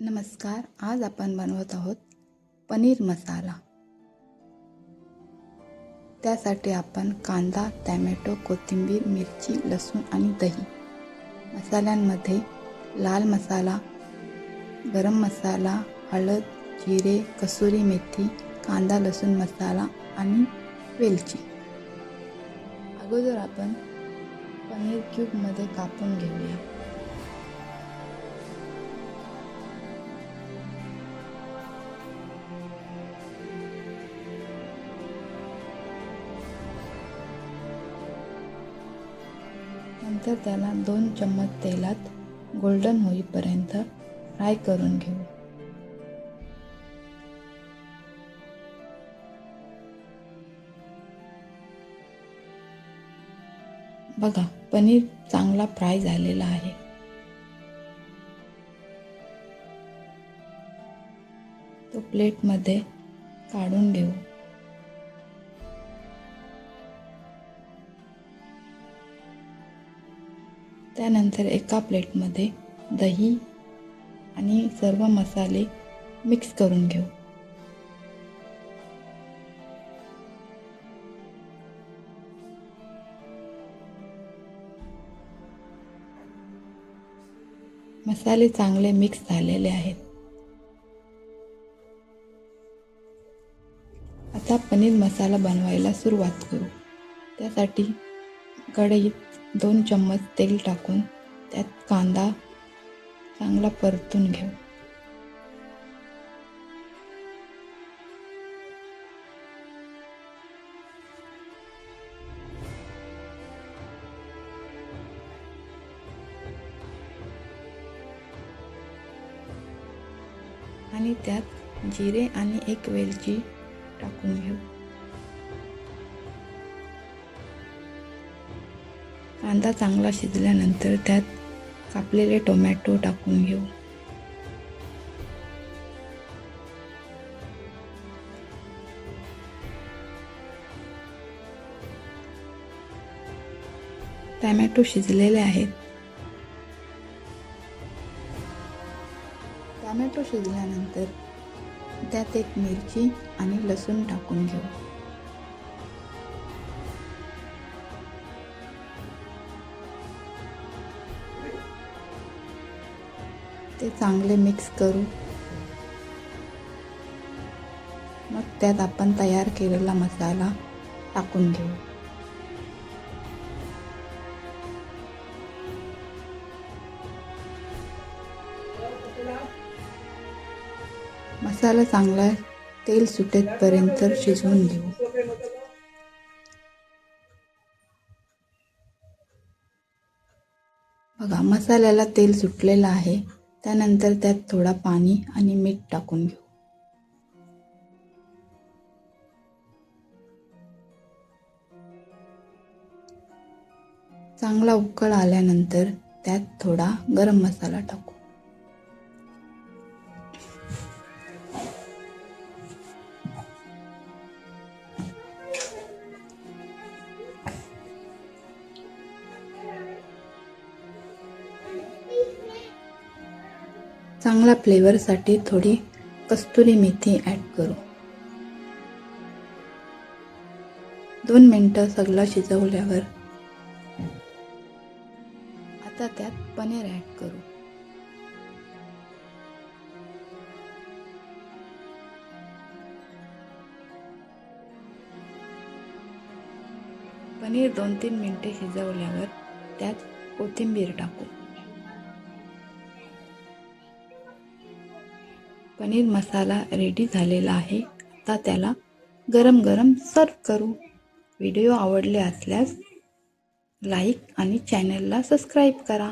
नमस्कार. आज आपण बनवत आहोत पनीर मसाला. त्यासाठी आपण कांदा, टोमॅटो, कोथिंबीर, मिरची, लसूण आणि दही. मसाल्यांमध्ये लाल मसाला, गरम मसाला, हळद, जिरे, कसुरी मेथी, कांदा लसूण मसाला आणि वेलची. अगोदर आपण पनीर क्यूबमध्ये कापून घेऊया. नंतर त्याला 2 चम्मच तेलात गोल्डन होईपर्यंत फ्राय करून घेऊ. बघा, पनीर चांगला फ्राय झालेला आहे. तो प्लेटमध्ये काढून घेऊ. त्यानंतर एका प्लेटमध्ये दही आणि सर्व मसाले मिक्स करून घेऊ. मसाले चांगले मिक्स झालेले आहेत. आता पनीर मसाला बनवायला सुरुवात करू. त्यासाठी कढईत 2 चम्मच तेल टाकून त्यात कांदा चांगला परतून घेऊ. आणि त्यात जिरे आणि 1 वेलची टाकून घेऊ. कांदा चांगला शिजल्यानंतर त्यात कापलेले टोमॅटो टाकून घेऊ. टोमॅटो शिजलेले आहेत. टोमॅटो शिजल्यानंतर त्यात 1 मिरची आणि लसूण टाकून घेऊ. ते चांगले मिक्स करू. मग त्यात आपण तयार केलेला मसाला टाकून घेऊ. मसाला चांगला तेल सुटेपर्यंत शिजवून घेऊ. बघा, मसाल्याला तेल सुटलेलं आहे. त्यानंतर त्यात थोडा पाणी आणि मीठ टाकून घेऊ. चांगला उकळ आल्यानंतर त्यात थोडा गरम मसाला टाकू. चांगला फ्लेवरसाठी थोडी कस्तुरी मेथी ॲड करू. 2 मिनिटं सगळं शिजवल्यावर आता त्यात पनीर ॲड करू. पनीर 2-3 मिनिटे शिजवल्यावर त्यात कोथिंबीर टाकू. पनीर मसाला रेडी झालेला आहे. आता त्याला गरम गरम सर्व करू. व्हिडिओ आवडले असल्यास लाईक आणि चॅनलला सबस्क्राईब करा.